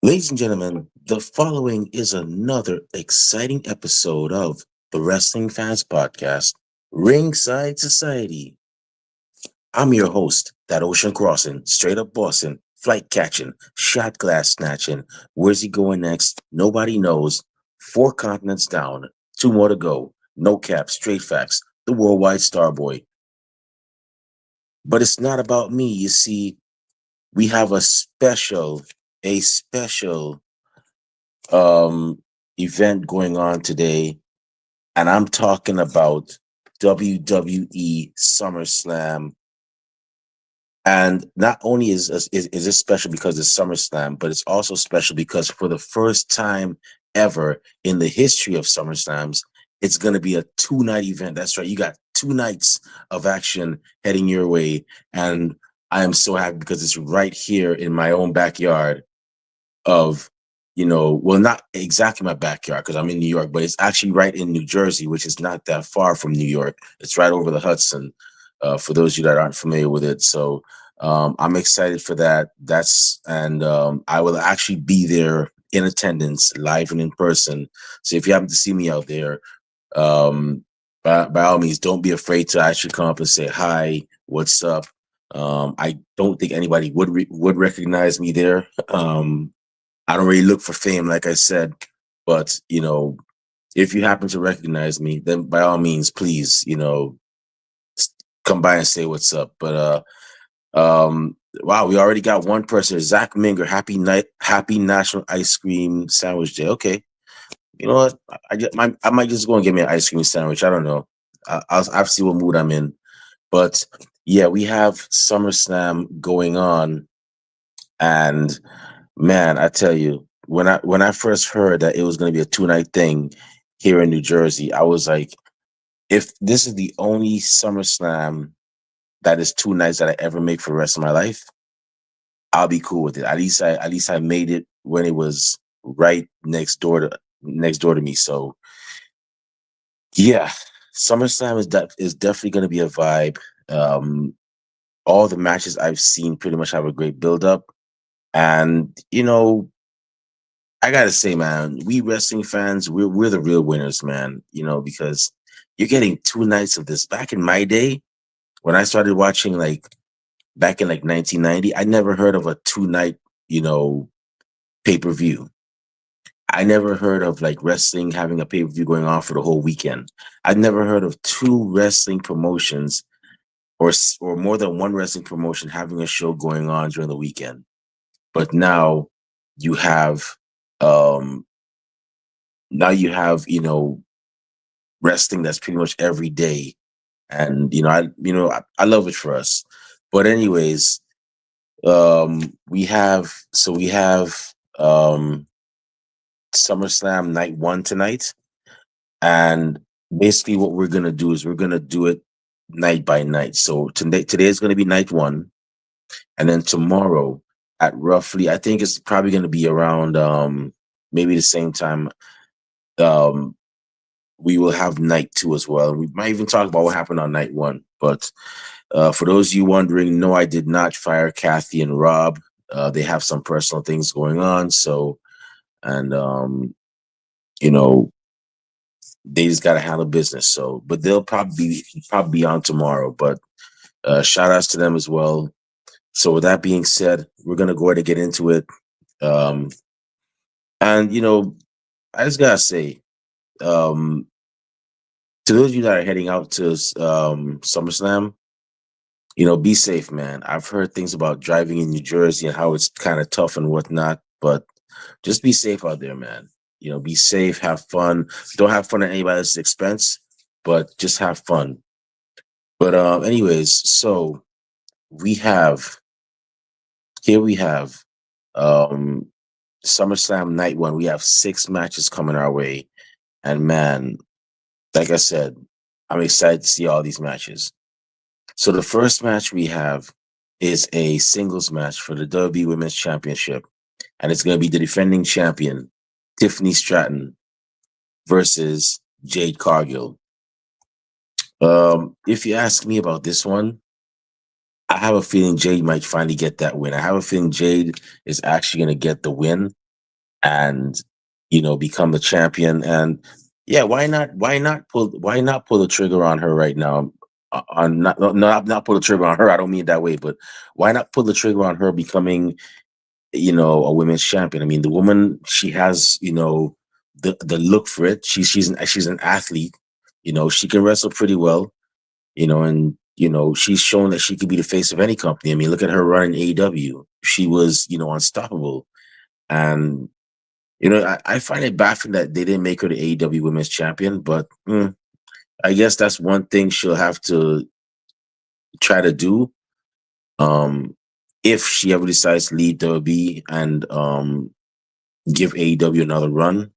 Ladies and gentlemen, the following is another exciting episode of the Wrestling Fans Podcast, Ringside Society. I'm your host, that ocean crossing, straight up Boston, flight catching, shot glass snatching. Where's he going next? Nobody knows. Four continents down, two more to go. No cap, straight facts. The worldwide star boy. But it's not about me. You see, we have a special um event going on today, and I'm talking about WWE SummerSlam. And not only is this special because it's SummerSlam, but it's also special because for the first time ever in the history of SummerSlams, it's going to be a two-night event. That's right. You got 2 nights of action heading your way. And I am so happy because it's right here in my own backyard of, well, not exactly my backyard because I'm in New York, but it's actually right in New Jersey, which is not that far from New York. It's right over the Hudson, for those of you that aren't familiar with it. So I'm excited for that. I will actually be there in attendance, live and in person. So if you happen to see me out there, by all means, don't be afraid to actually come up and say hi, what's up. I don't think anybody would recognize me there. I don't really look for fame, like I said, but if you happen to recognize me, then by all means, please, come by and say what's up. But wow, we already got one person, Zach Minger. Happy night, happy National Ice Cream Sandwich Day. Okay, you know what? I might just go and get me an ice cream sandwich. I don't know. I'll see what mood I'm in. But yeah, we have SummerSlam going on, and man, I tell you, when I first heard that it was going to be a 2 night thing here in New Jersey, I was like, if this is the only SummerSlam that is 2 nights that I ever make for the rest of my life, I'll be cool with it. At least I made it when it was right next door to me. So yeah, SummerSlam is definitely going to be a vibe. Um, all the matches I've seen pretty much have a great build up, and I gotta say, man, we wrestling fans, we're the real winners, man. Because you're getting 2 nights of this. Back in my day, when I started watching, like back in like 1990, I never heard of a 2 night, you know, pay per view. I never heard of like wrestling having a pay per view going on for the whole weekend. I never heard of two wrestling promotions or more than one wrestling promotion having a show going on during the weekend. But you have um now you have wrestling that's pretty much every day, and I love it for us. But anyways, we have um SummerSlam night one tonight, and basically what we're gonna do is we're gonna do it night by night. So today is gonna be night one, and then tomorrow at roughly, I think it's probably gonna be around maybe the same time. um we will have night two as well. We might even talk about what happened on night one. But for those of you wondering, no, I did not fire Kathy and Rob. They have some personal things going on. So, and, you know, they just got to handle business. So, but they'll probably be on tomorrow. But shout outs to them as well. So, with that being said, we're going to go ahead and get into it. Um, and, I just got to say, um, to those of you that are heading out to SummerSlam, be safe, man. I've heard things about driving in New Jersey and how it's kind of tough and whatnot, but just be safe out there, man. Be safe, have fun. Don't have fun at anybody else's expense, but just have fun. But anyways, so we have we have um SummerSlam night one. We have 6 matches coming our way. And man, like I said, I'm excited to see all these matches. So the first match we have is a singles match for the WWE Women's Championship, and it's going to be the defending champion Tiffany Stratton versus Jade Cargill. If you ask me about this one, I have a feeling Jade might finally get that win. I have a feeling Jade is actually going to get the win. and become the champion. And yeah, why not pull the trigger on her right now? On not no, not pull the trigger on her. I don't mean that way, but why not pull the trigger on her becoming a women's champion? I mean, the woman, she has the look for it. She's an athlete. She can wrestle pretty well. And she's shown that she could be the face of any company. I mean, look at her run in AEW. She was unstoppable. And I find it baffling that they didn't make her the AEW Women's Champion, but I guess that's one thing she'll have to try to do. If she ever decides to leave WWE and give AEW another run,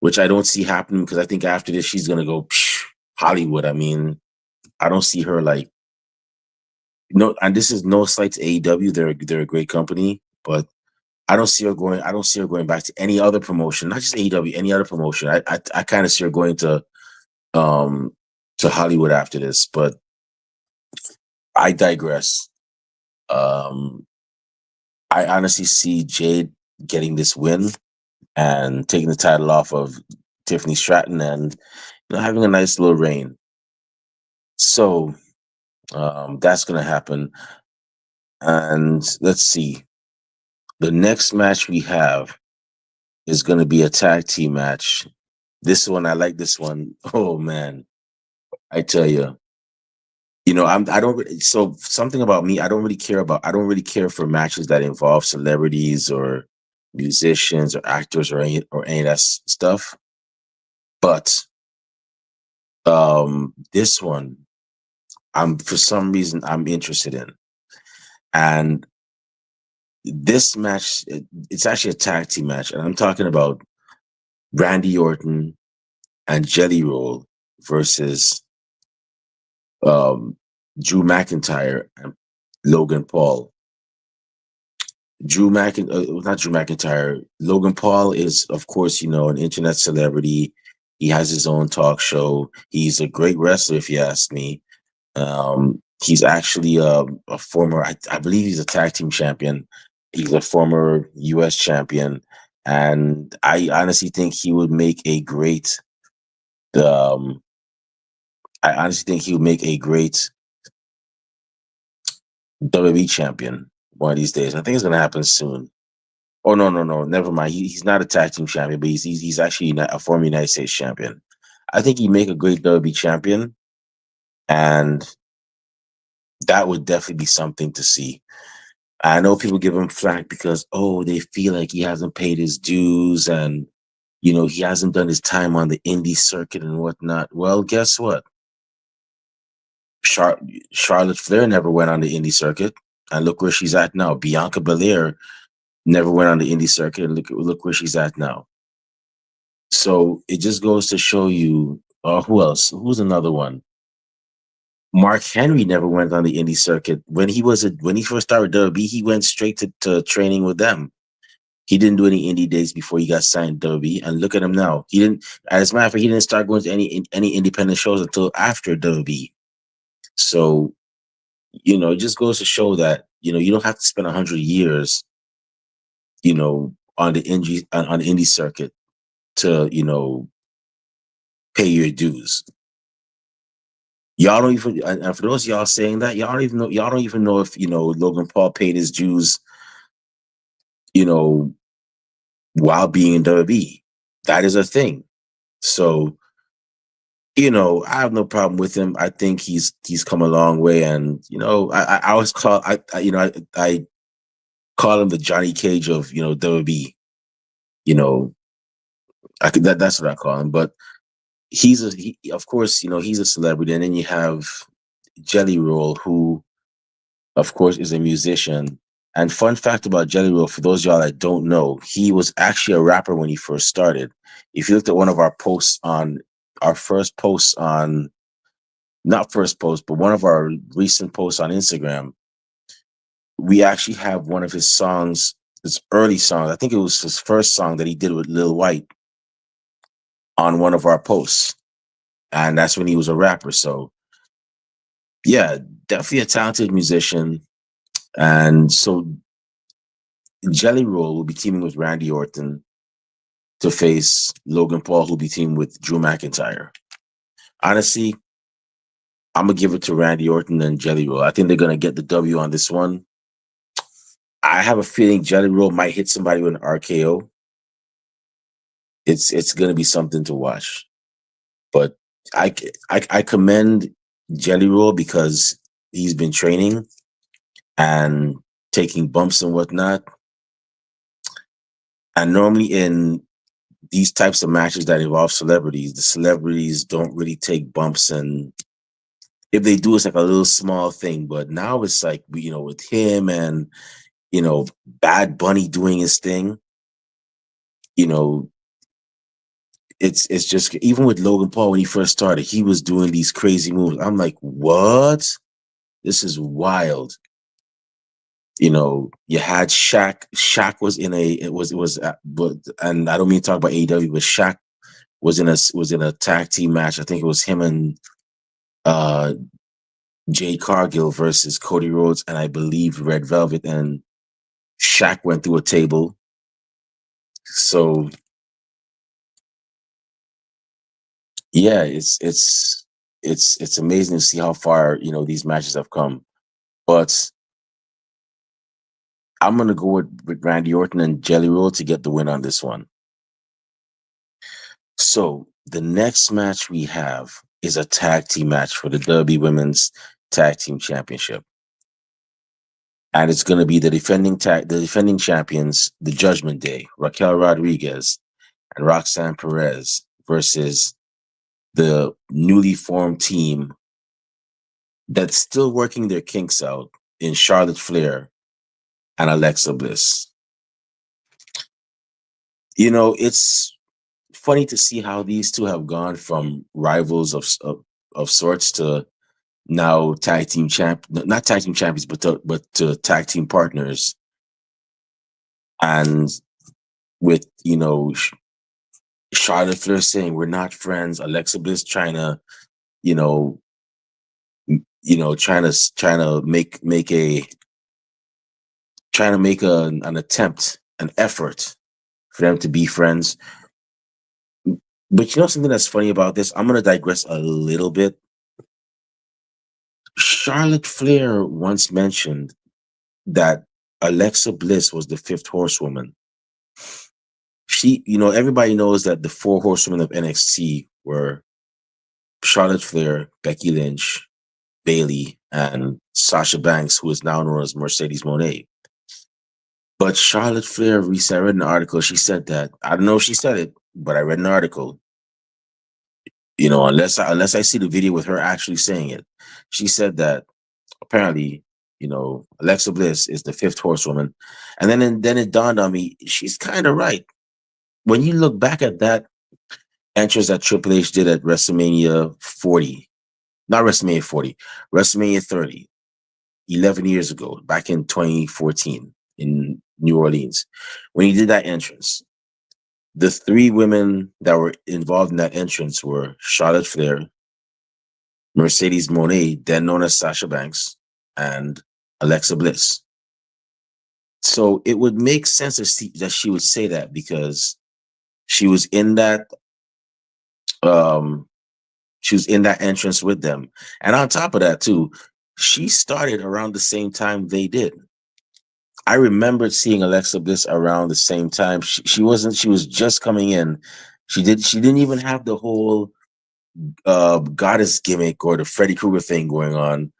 which I don't see happening, because I think after this she's gonna go Hollywood. I mean, I don't see her like no, and this is no slight to AEW. They're a great company, but I don't see her going. I don't see her going back to any other promotion, not just AEW, any other promotion. I kind of see her going um to Hollywood after this, but I digress. Um, I honestly see Jade getting this win and taking the title off of Tiffany Stratton, and having a nice little reign. So that's gonna happen. And let's see. The next match we have is gonna be a tag team match. This one, I like this one. Oh man, I tell you. I don't so something about me, I don't really care for matches that involve celebrities or musicians or actors or any of that stuff. But this one, for some reason I'm interested in. And this match, it's actually a tag team match, and I'm talking about Randy Orton and Jelly Roll versus um Drew McIntyre and Logan Paul. Not Drew McIntyre. Logan Paul is, of course, an internet celebrity. He has his own talk show. He's a great wrestler, if you ask me. He's actually a former, I believe he's a tag team champion. He's a former U.S. champion, and I honestly think he would make a great. Um, I honestly think he would make a great WWE champion one of these days. I think it's gonna happen soon. Oh no, no, no, never mind. He's not a tag team champion, but he's actually a former United States champion. I think he'd make a great WWE champion, and that would definitely be something to see. I know people give him flack because they feel like he hasn't paid his dues, and he hasn't done his time on the indie circuit and whatnot. Well, guess what? Char- Charlotte Flair never went on the indie circuit, and look where she's at now. Bianca Belair never went on the indie circuit, and look where she's at now. So it just goes to show you. Who else? Who's another one? Mark Henry never went on the indie circuit when he first started WWE. He went straight to training with them. He didn't do any indie days before he got signed to WWE, and look at him now. He didn't. As a matter of fact, he didn't start going to any independent shows until after WWE. So it just goes to show that you don't have to spend 100 years, on the indie circuit to pay your dues. Y'all don't even, and for those of y'all saying that, y'all don't even know if Logan Paul paid his dues, you know, while being in WWE. That is a thing. So, I have no problem with him. I think he's come a long way, and I always I call him the Johnny Cage of WWE. You know, that's what I call him. But of course, he's a celebrity, and then you have Jelly Roll, who of course is a musician. And fun fact about Jelly Roll, for those of y'all that don't know, he was actually a rapper when he first started. If you looked at one of our posts on our first posts on not first post, but one of our recent posts on Instagram, we actually have one of his songs, his early songs. I think it was his first song that he did with Lil White on one of our posts. And that's when he was a rapper. So yeah, definitely a talented musician. And so Jelly Roll will be teaming with Randy Orton. to face Logan Paul, who'll be teamed with Drew McIntyre. Honestly, I'm gonna give it to Randy Orton and Jelly Roll. I think they're gonna get the W on this one. I have a feeling Jelly Roll might hit somebody with an RKO. It's gonna be something to watch. But I commend Jelly Roll because he's been training and taking bumps and whatnot. And normally in these types of matches that involve celebrities, the celebrities don't really take bumps, and if they do, it's like a little small thing. But now it's like, with him and Bad Bunny doing his thing, you know, it's just, even with Logan Paul when he first started, he was doing these crazy moves. I'm like, what? This is wild. You had Shaq. Shaq was in a it was but and I don't mean to talk about AEW, but Shaq was in a tag team match. I think it was him and uh Jade Cargill versus Cody Rhodes and I believe Red Velvet, and Shaq went through a table. So yeah, it's amazing to see how far these matches have come. But I'm gonna go with Randy Orton and Jelly Roll to get the win on this one. So the next match we have is a tag team match for the WWE Women's Tag Team Championship, and it's going to be the defending champions, the Judgment Day, Raquel Rodriguez and Roxanne Perez, versus the newly formed team that's still working their kinks out in Charlotte Flair and Alexa Bliss. It's funny to see how these two have gone from rivals of sorts to now tag team not tag team champions, but to tag team partners. And with Charlotte Flair saying we're not friends, Alexa Bliss trying to you know trying to make an attempt, an effort for them to be friends. But something that's funny about this, I'm gonna digress a little bit. Charlotte Flair once mentioned that Alexa Bliss was the fifth horsewoman. Everybody knows that the four horsewomen of NXT were Charlotte Flair, Becky Lynch, Bayley, and Sasha Banks, who is now known as Mercedes Moné. But Charlotte Flair recently, I read an article, she said that, I don't know if she said it, but I read an article, unless I see the video with her actually saying it. She said that apparently, Alexa Bliss is the fifth horsewoman. And then it dawned on me, she's kind of right. When you look back at that entrance that Triple H did at WrestleMania 40, not WrestleMania 40, WrestleMania 30, 11 years ago, back in 2014 in New Orleans, when he did that entrance, the three women that were involved in that entrance were Charlotte Flair, Mercedes Moné, then known as Sasha Banks, and Alexa Bliss. So it would make sense that she would say that because she was in that um she was in that entrance with them. And on top of that too, she started around the same time they did. I remembered seeing Alexa Bliss around the same time. She was just coming in. She didn't even have the whole goddess gimmick or the Freddy Krueger thing going on.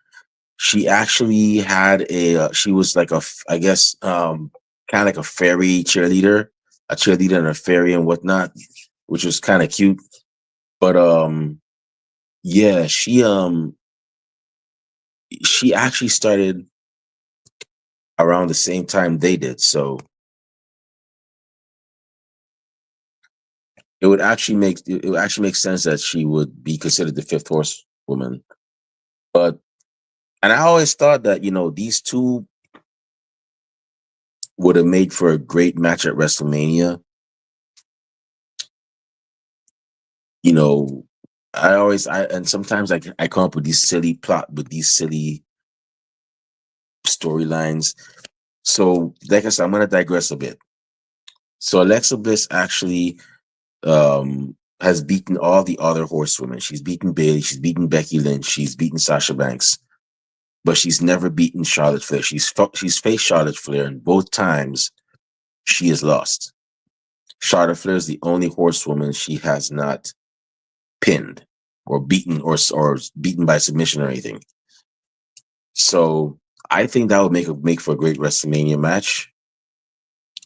She actually had she was like I guess kind of like a fairy cheerleader, a cheerleader and a fairy and whatnot, which was kind of cute. But yeah, she actually started around the same time they did. So it would actually make sense that she would be considered the fifth horsewoman. But and I always thought that these two would have made for a great match at WrestleMania. You know, and sometimes I come up with these silly storylines. So, like I said, I'm gonna digress a bit. So Alexa Bliss actually has beaten all the other horsewomen. She's beaten Bailey, she's beaten Becky Lynch, she's beaten Sasha Banks, but she's never beaten Charlotte Flair. She's faced Charlotte Flair, and both times she has lost. Charlotte Flair is the only horsewoman she has not pinned or beaten or beaten by submission or anything. So I think that would make for a great WrestleMania match.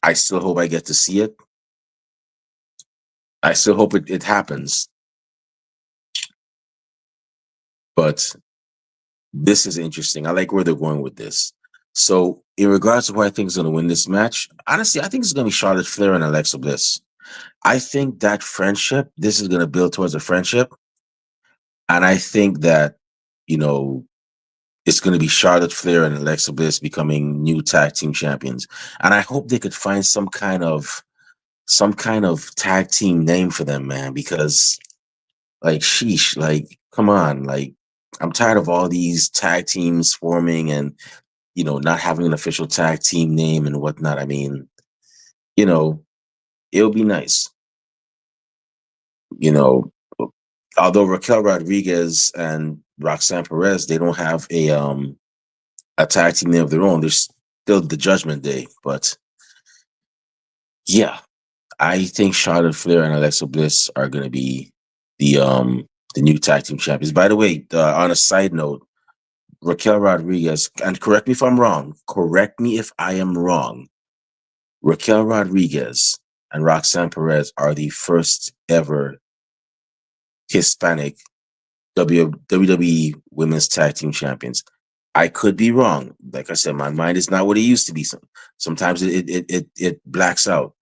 I still hope I get to see it. I still hope it happens. But this is interesting. I like where they're going with this. So, in regards to who I think is going to win this match, honestly, I think it's going to be Charlotte Flair and Alexa Bliss. I think that friendship, this is going to build towards a friendship. And I think that, you know, it's going to be Charlotte Flair and Alexa Bliss becoming new tag team champions. And I hope they could find some kind of tag team name for them, man, because like sheesh, like come on, like I'm tired of all these tag teams forming and not having an official tag team name and whatnot. I mean, you know, it'll be nice. You know, although Raquel Rodriguez and Roxanne Perez, they don't have a tag team name of their own. There's still the Judgment Day, but yeah, I think Charlotte Flair and Alexa Bliss are going to be the um the new tag team champions. By the way, on a side note, Raquel Rodriguez, and correct me if I'm wrong. Correct me if I am wrong. Raquel Rodriguez and Roxanne Perez are the first ever Hispanic WWE Women's Tag Team Champions. I could be wrong. Like I said, my mind is not what it used to be. Sometimes it blacks out.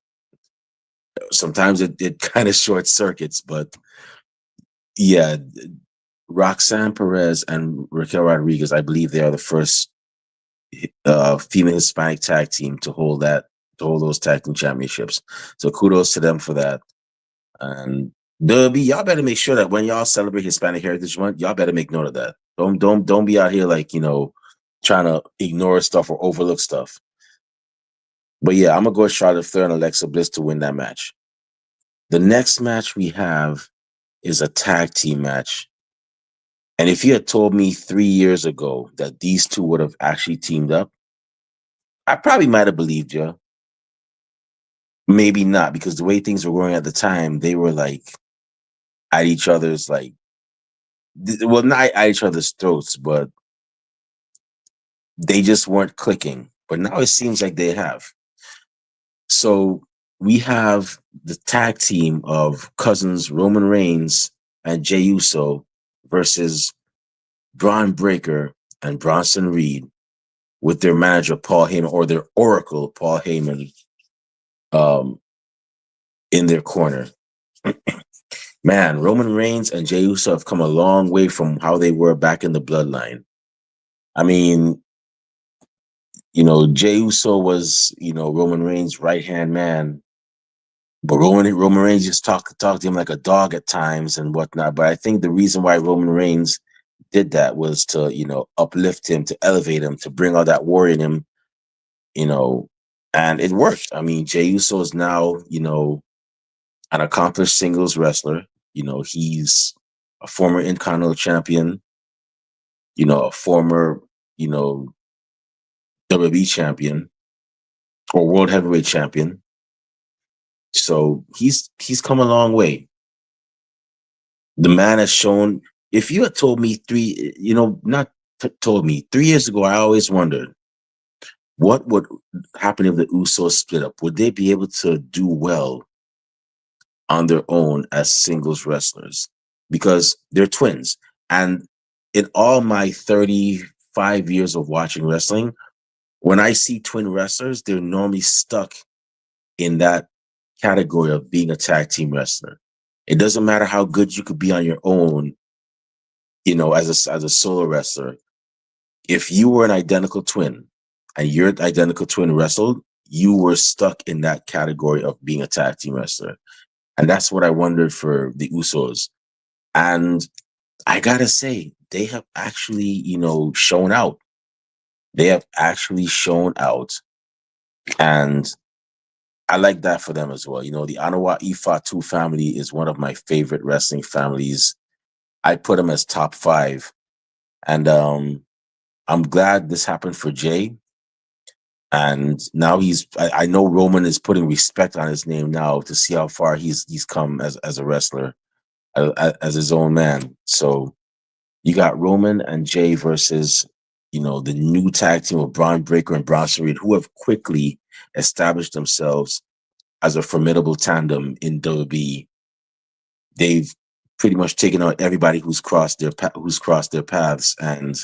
Sometimes it kind of short circuits. But yeah, Roxanne Perez and Raquel Rodriguez, I believe they are the first female Hispanic tag team to hold those tag team championships. So kudos to them for that. And WB, y'all better make sure that when y'all celebrate Hispanic Heritage Month, y'all better make note of that. Don't be out here like trying to ignore stuff or overlook stuff. But yeah, I'm gonna go with Charlotte Flair and Alexa Bliss to win that match. The next match we have is a tag team match. And if you had told me 3 years ago that these two would have actually teamed up, I probably might have believed you. Maybe not, because the way things were going at the time, they were like at each other's well, not at each other's throats, but they just weren't clicking. But now it seems like they have. So we have the tag team of cousins Roman Reigns and Jey Uso versus Braun Breaker and Bronson Reed with their manager Paul Heyman, or their oracle Paul Heyman, um, in their corner. Man, Roman Reigns and Jey Uso have come a long way from how they were back in the bloodline. I mean, Jey Uso was, Roman Reigns' right hand man, but Roman Reigns just talked to him like a dog at times and whatnot. But I think the reason why Roman Reigns did that was to, uplift him, to elevate him, to bring all that warrior in him, you know, and it worked. I mean, Jey Uso is now, an accomplished singles wrestler. He's a former Intercontinental champion, a former, WWE champion or world heavyweight champion. So he's come a long way. The man has shown. If you had told me not told me 3 years ago, I always wondered what would happen if the Usos split up. Would they be able to do well on their own as singles wrestlers? Because they're twins. And in all my 35 years of watching wrestling, when I see twin wrestlers, they're normally stuck in that category of being a tag team wrestler. It doesn't matter how good you could be on your own, as a solo wrestler. If you were an identical twin and your identical twin wrestled, you were stuck in that category of being a tag team wrestler. And that's what I wondered for the Usos. And I gotta say, they have actually, shown out. They have actually shown out. And I like that for them as well. You know, the Anawa Ifatu family is one of my favorite wrestling families. I put them as top five. And I'm glad this happened for Jay. And now I know Roman is putting respect on his name now to see how far he's come as a wrestler, as his own man. So you got Roman and Jay versus, you know, the new tag team of Braun Breaker and Bronson Reed, who have quickly established themselves as a formidable tandem in WWE. They've pretty much taken out everybody who's crossed their paths, and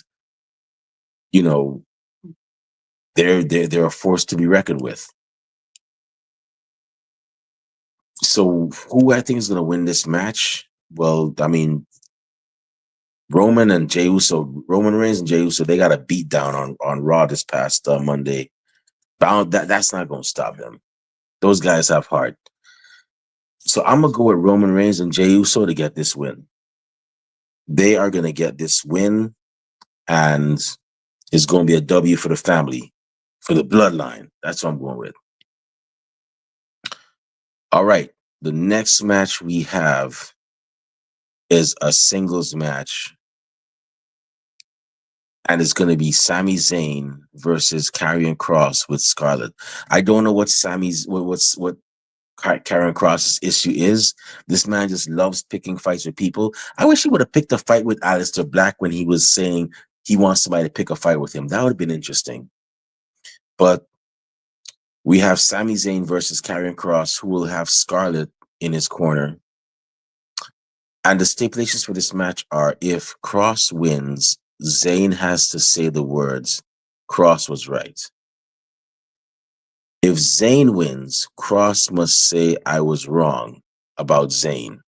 you know they're a force to be reckoned with. So who I think is going to win this match? Well, I mean, Roman Reigns and Jey Uso, they got a beat down on Raw this past Monday. But that's not going to stop them. Those guys have heart. So I'm gonna go with Roman Reigns and Jey Uso to get this win. They are going to get this win, and it's going to be a W for the family, for the bloodline. That's what I'm going with. All right. The next match we have is a singles match, and it's going to be Sami Zayn versus Karrion Kross with Scarlett. I don't know what Karrion Kross's issue is. This man just loves picking fights with people. I wish he would have picked a fight with Aleister Black when he was saying he wants somebody to pick a fight with him. That would have been interesting. But we have Sami Zayn versus Karrion Kross, who will have Scarlett in his corner. And the stipulations for this match are if Kross wins, Zayn has to say the words, Kross was right. If Zayn wins, Kross must say, I was wrong about Zayn.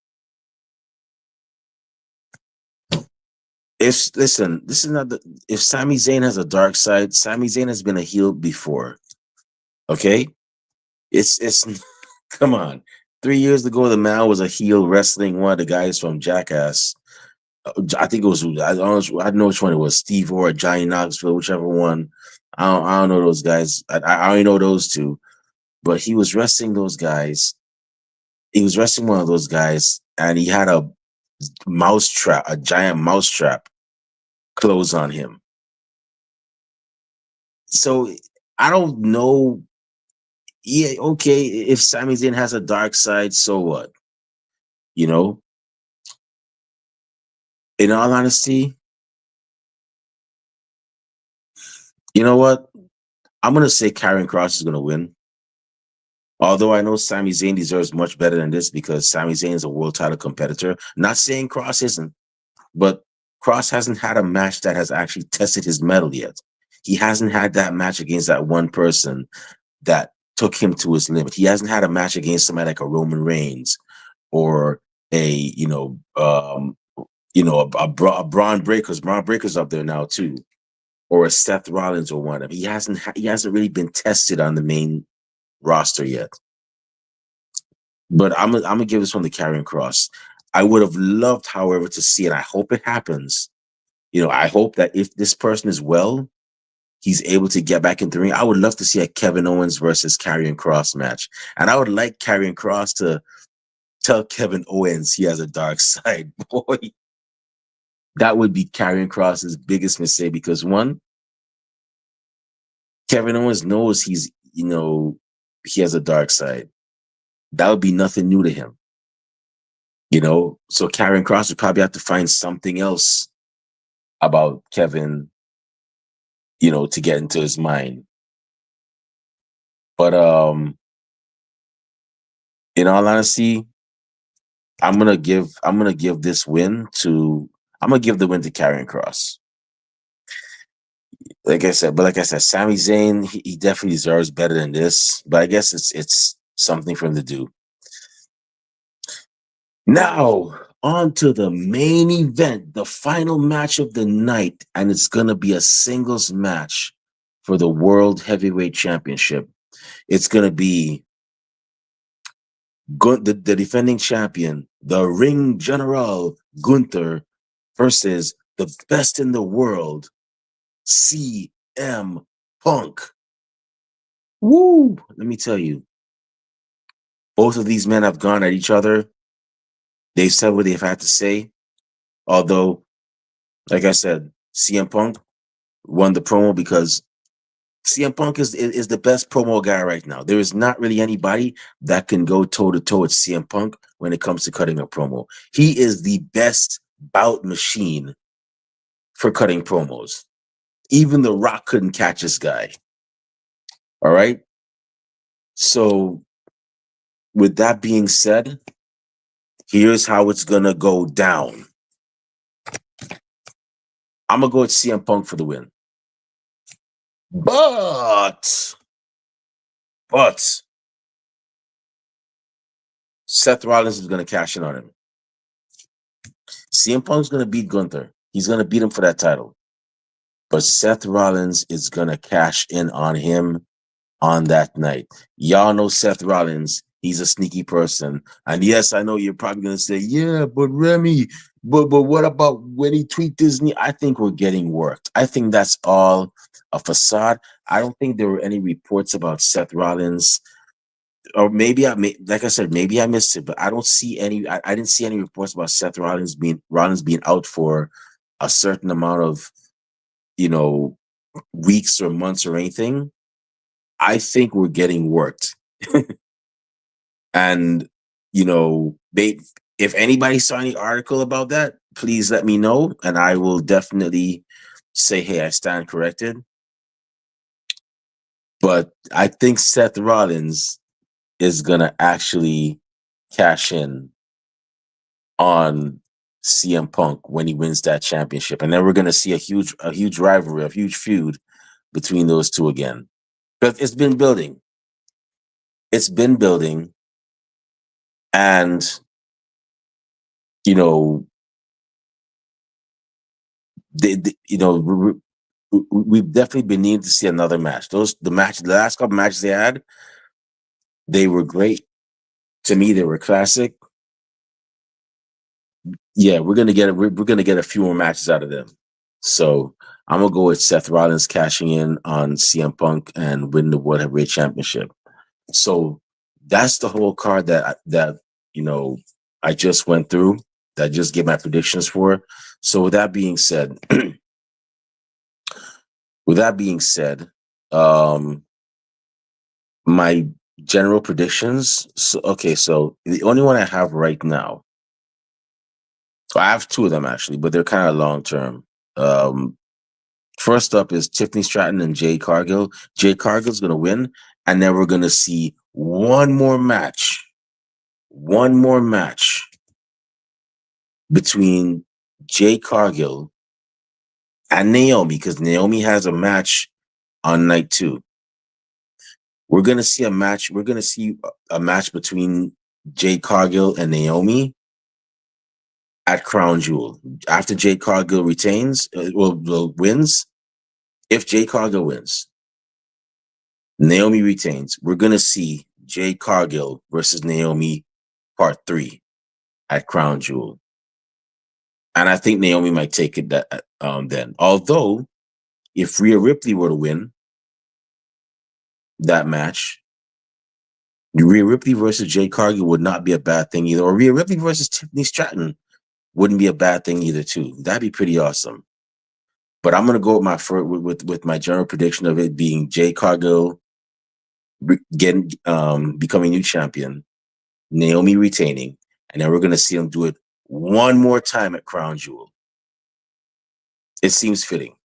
Listen, this is not if Sami Zayn has a dark side, Sami Zayn has been a heel before. Okay? It's come on. 3 years ago, the man was a heel wrestling one of the guys from Jackass. I think it was I don't know which one it was, Steve or Johnny Knoxville, whichever one. I don't know those guys. I only know those two. But he was wrestling those guys. He was wrestling one of those guys, and he had a giant mousetrap close on him. So I don't know. Yeah, okay. If Sami Zayn has a dark side, so what? You know, in all honesty, you know what? I'm gonna say Karrion Kross is gonna win. Although I know Sami Zayn deserves much better than this because Sami Zayn is a world title competitor. Not saying Kross isn't, but Kross hasn't had a match that has actually tested his mettle yet. He hasn't had that match against that one person that took him to his limit. He hasn't had a match against somebody like a Roman Reigns or a a Braun Breakers. Braun Breakers up there now too, or a Seth Rollins or one of them. He hasn't really been tested on the main roster yet. But I'm gonna give this one to Karrion Kross. I would have loved, however, to see it. I hope it happens. You know, I hope that if this person is well, he's able to get back into the ring. I would love to see a Kevin Owens versus Karrion Kross match, and I would like Karrion Kross to tell Kevin Owens he has a dark side. Boy, that would be Karrion Kross's biggest mistake because one, Kevin Owens knows he has a dark side. That would be nothing new to him. You know, so Karrion Kross would probably have to find something else about Kevin, to get into his mind. But in all honesty, I'm gonna give the win to Karrion Kross. Like I said, Sami Zayn, he definitely deserves better than this. But I guess it's something for him to do. Now, on to the main event, the final match of the night, and it's going to be a singles match for the World Heavyweight Championship. It's going to be the defending champion, the Ring General Gunther, versus the best in the world, CM Punk. Woo! Let me tell you, Both of these men have gone at each other. They've said what they've had to say. Although, like I said, CM Punk won the promo because CM Punk is the best promo guy right now. There is not really anybody that can go toe to toe with CM Punk when it comes to cutting a promo. He is the best bout machine for cutting promos. Even The Rock couldn't catch this guy. All right. So, with that being said, here's how it's gonna go down. I'm gonna go with CM Punk for the win. But Seth Rollins is gonna cash in on him. CM Punk's gonna beat Gunther. He's gonna beat him for that title. But Seth Rollins is gonna cash in on him on that night. Y'all know Seth Rollins. He's a sneaky person. And yes, I know you're probably gonna say, yeah, but Remy, but what about when he tweaked his knee? I think we're getting worked. I think that's all a facade. I don't think there were any reports about Seth Rollins, or maybe like I said, maybe I missed it, but I don't see any. I didn't see any reports about Seth Rollins being out for a certain amount of, weeks or months or anything. I think we're getting worked. And, if anybody saw any article about that, please let me know. And I will definitely say, hey, I stand corrected. But I think Seth Rollins is going to actually cash in on CM Punk when he wins that championship. And then we're going to see a huge rivalry, a huge feud between those two again. But it's been building. It's been building. And, we've definitely been needing to see another match. The last couple matches they had, they were great. To me, they were classic. Yeah, we're gonna get a few more matches out of them. So I'm gonna go with Seth Rollins cashing in on CM Punk and winning the World Heavyweight Championship. So that's the whole card that I just went through. That I just gave my predictions for. So with that being said, my general predictions. So the only one I have right now, I have two of them actually, but they're kind of long term. First up is Tiffany Stratton and Jade Cargill. Jade Cargill's going to win, and then we're going to see one more match between Jade Cargill and Naomi, because Naomi has a match on night 2. We're going to see a match. We're going to see a match between Jade Cargill and Naomi at Crown Jewel. After Jade Cargill wins, if Jade Cargill wins, Naomi retains, we're going to see Jade Cargill versus Naomi part 3 at Crown Jewel. And I think Naomi might take it then. Although, if Rhea Ripley were to win that match, Rhea Ripley versus Jade Cargill would not be a bad thing either. Or Rhea Ripley versus Tiffany Stratton wouldn't be a bad thing either too. That'd be pretty awesome. But I'm gonna go with my general prediction of it being Jade Cargill becoming new champion, Naomi retaining, and then we're gonna see them do it one more time at Crown Jewel. It seems fitting.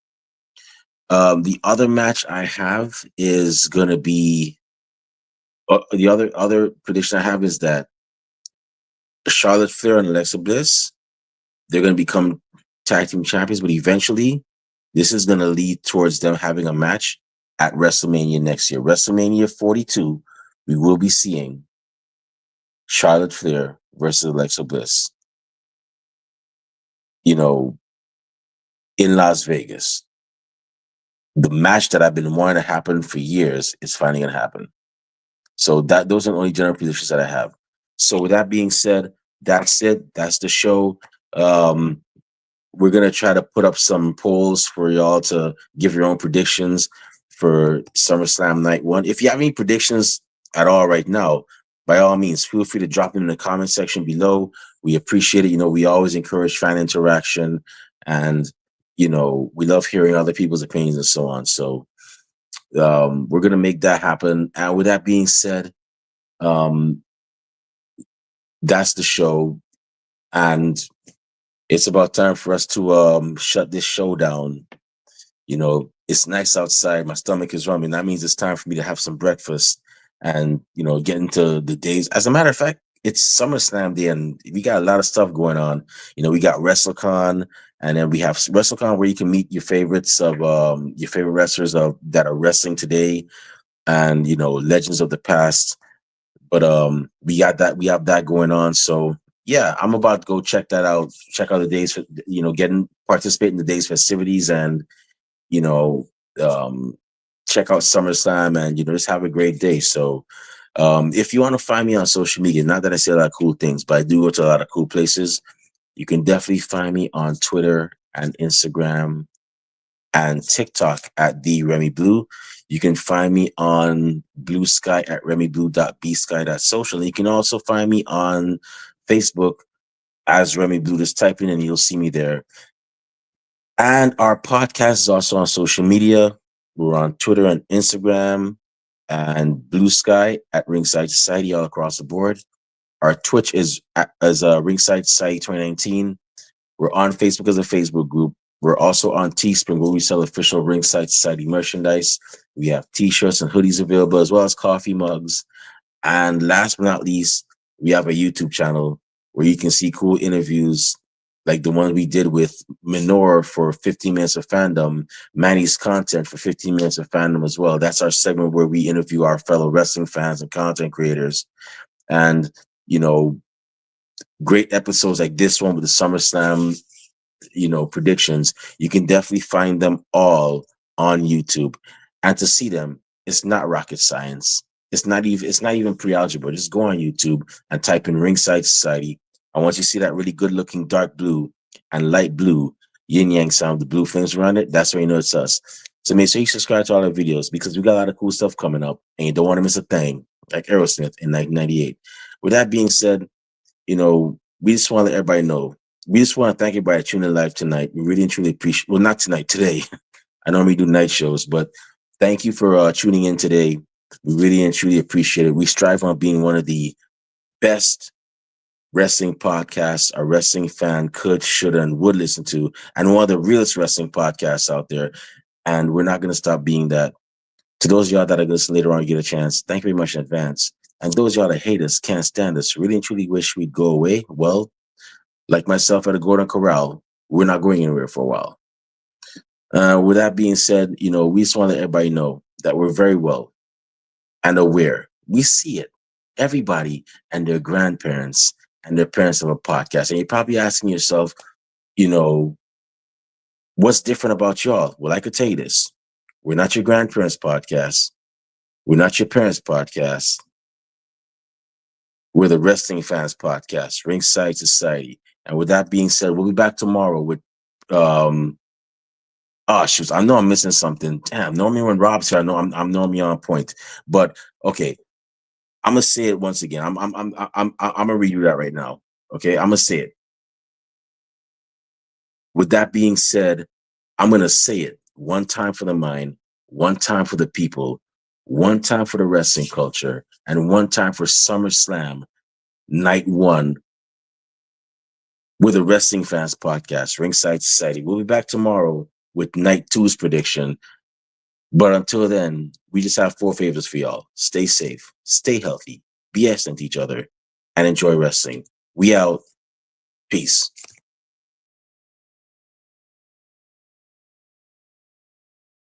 The other match I have is gonna be the other prediction I have is that Charlotte Flair and Alexa Bliss, they're gonna become tag team champions, but eventually this is gonna lead towards them having a match at WrestleMania next year. WrestleMania 42, we will be seeing Charlotte Flair versus Alexa Bliss, in Las Vegas. The match that I've been wanting to happen for years is finally going to happen. So those are the only general predictions that I have. So with that being said, that's it. That's the show. We're going to try to put up some polls for y'all to give your own predictions for SummerSlam Night 1. If you have any predictions at all right now, by all means, feel free to drop it in the comment section below. We appreciate it. We always encourage fan interaction, and we love hearing other people's opinions and so on. So we're gonna make that happen. And with that being said, um, that's the show, and it's about time for us to shut this show down. It's nice outside. My stomach is rumbling. That means it's time for me to have some breakfast and, get into the days. As a matter of fact, it's SummerSlam Day, and we got a lot of stuff going on. We got WrestleCon, and then we have WrestleCon where you can meet your favorites of your favorite wrestlers that are wrestling today, and legends of the past. But we have that going on. So yeah, I'm about to go check that out. Check out the days for participate in the day's festivities, and you know, um, check out SummerSlam, and just have a great day. So, if you want to find me on social media, not that I say a lot of cool things, but I do go to a lot of cool places. You can definitely find me on Twitter and Instagram and TikTok at the Remy Blue. You can find me on Blue Sky at remyblue.bsky.social. And you can also find me on Facebook as Remy Blue. Just type in and you'll see me there. And our podcast is also on social media. We're on Twitter and Instagram and Blue Sky at Ringside Society all across the board. Our Twitch is Ringside Society 2019. We're on Facebook as a Facebook group. We're also on Teespring, where we sell official Ringside Society merchandise. We have t-shirts and hoodies available, as well as coffee mugs. And last but not least, we have a YouTube channel where you can see cool interviews like the one we did with Minor for 15 Minutes of Fandom, Manny's Content for 15 Minutes of Fandom as well. That's our segment where we interview our fellow wrestling fans and content creators. And, great episodes like this one with the SummerSlam, predictions. You can definitely find them all on YouTube. And to see them, it's not rocket science. It's not even pre-algebra. Just go on YouTube and type in Ringside Society. And once you see that really good looking dark blue and light blue yin yang sound, the blue things around it, that's when you know it's us. So make sure you subscribe to all our videos, because we got a lot of cool stuff coming up and you don't want to miss a thing, like Aerosmith in 1998. With that being said, we just want to let everybody know. We just want to thank everybody tuning in live tonight. We really and truly appreciate, well, not tonight, today. I normally do night shows, but thank you for tuning in today. We really and truly appreciate it. We strive on being one of the best wrestling podcasts a wrestling fan could, should, and would listen to, and one of the realest wrestling podcasts out there. And we're not going to stop being that. To those of y'all that are going to listen later on, get a chance, thank you very much in advance. And those of y'all that hate us, can't stand us, really and truly wish we'd go away, well, like myself at a Golden Corral, we're not going anywhere for a while. With that being said, we just want to let everybody know that we're very well and aware. We see it. Everybody and their grandparents and their parents have a podcast. And you're probably asking yourself, what's different about y'all? Well, I could tell you this. We're not your grandparents' podcast. We're not your parents' podcast. We're the Wrestling Fans Podcast, Ringside Society. And with that being said, we'll be back tomorrow with shoot, I know I'm missing something. Damn, normally when Rob's here, I know I'm normally on point. But okay, I'm gonna say it once again. I'm gonna redo that right now. Okay, I'm gonna say it. With that being said, I'm gonna say it one time for the mind, one time for the people, one time for the wrestling culture, and one time for SummerSlam Night 1 with the Wrestling Fans Podcast, Ringside Society. We'll be back tomorrow with Night 2's prediction. But until then, we just have 4 favors for y'all. Stay safe, stay healthy, be excellent to each other, and enjoy wrestling. We out. Peace.